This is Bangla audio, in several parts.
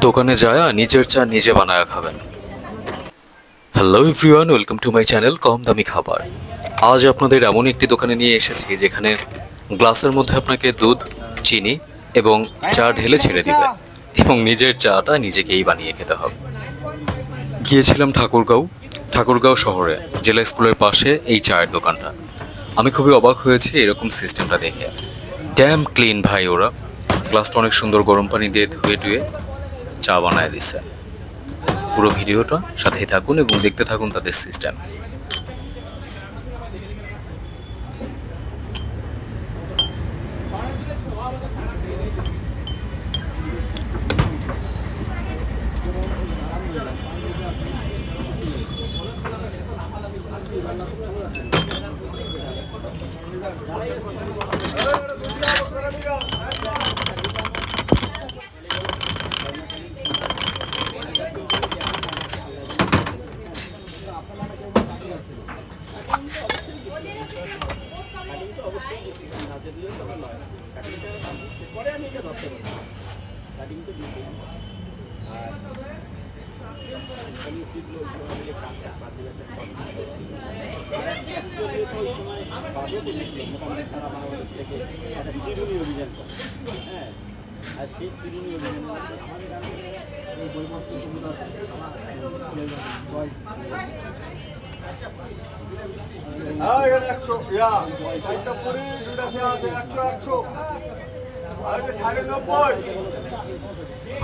দোকানে যায় নিজের চা নিজে বানায় খাবেন। Hello everyone, welcome to my channel কম দামি খাবার। আজ আপনাদের এমন একটি দোকানে নিয়ে এসেছি যেখানে গ্লাসের মধ্যে আপনাকে দুধ, চিনি এবং চা ঢেলে ছেড়ে দিবে এবং নিজের চাটা নিজেকেই বানিয়ে খেতে হবে। গিয়েছিলাম ঠাকুরগাঁও শহরে, জেলা স্কুলের পাশে এই চায়ের দোকানটা। আমি খুবই অবাক হয়েছি এরকম সিস্টেমটা দেখে। ড্যাম ক্লিন ভাই, ওরা গ্লাসটা অনেক সুন্দর গরম পানি দিয়ে ধুয়ে টুয়ে চা বানায় দিছে। পুরো ভিডিওটা সাথেই থাকুন এবং দেখতে থাকুন তাদের সিস্টেম।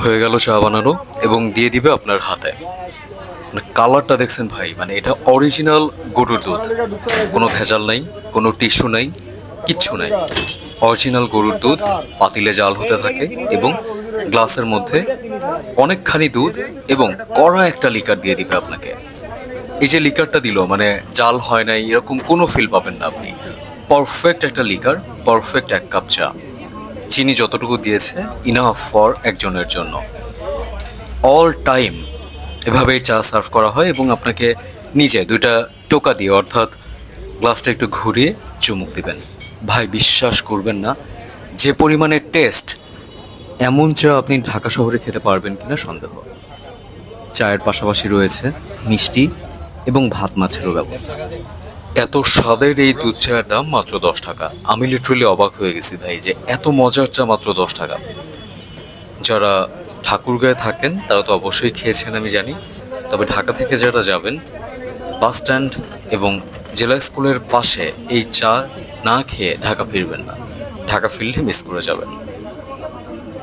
হয়ে গেল চা বানানো এবং দিয়ে দিবে আপনার হাতে। মানে কালারটা দেখছেন ভাই, মানে এটা অরিজিনাল গরুর দুধ, কোনো ভেজাল নাই, কোনো টিস্যু নাই, কিচ্ছু নাই। অরিজিনাল গরুর দুধ পাতিলে জাল হতে থাকে এবং গ্লাসের মধ্যে অনেকখানি দুধ এবং কড়া একটা লিকার দিয়ে দিবে আপনাকে। এই যে লিকারটা দিল, মানে জাল হয় নাই এরকম কোনো ফিল পাবেন না আপনি। পারফেক্ট একটা লিকার, পারফেক্ট এক কাপ চা। চিনি যতটুকু দিয়েছে ইনাফ ফর একজনের জন্য। অল টাইম এভাবেই চা সার্ভ করা হয় এবং আপনাকে নিজে দুইটা টোকা দিয়ে, অর্থাৎ গ্লাসটা একটু ঘুরিয়ে চুমুক দিবেন। ভাই বিশ্বাস করবেন না যে পরিমাণে টেস্ট, এমন চা আপনি ঢাকা শহরে খেতে পারবেন কিনা সন্দেহ। চায়ের পাশাপাশি রয়েছে মিষ্টি এবং ভাত মাছেরও ব্যবস্থা। এত স্বাদের এই দুধ চায়ের দাম মাত্র 10 টাকা। আমি লিটারালি অবাক হয়ে গেছি ভাই, যে এত মজার চা মাত্র 10 টাকা। যারা ঠাকুরগাঁয়ে থাকেন তারা তো অবশ্যই খেয়েছেন আমি জানি, তবে ঢাকা থেকে যারা যাবেন, বাস স্ট্যান্ড এবং জেলা স্কুলের পাশে এই চা না খেয়ে ঢাকা ফিরবেন না। ঢাকা ফিরলে মিস করে যাবেন।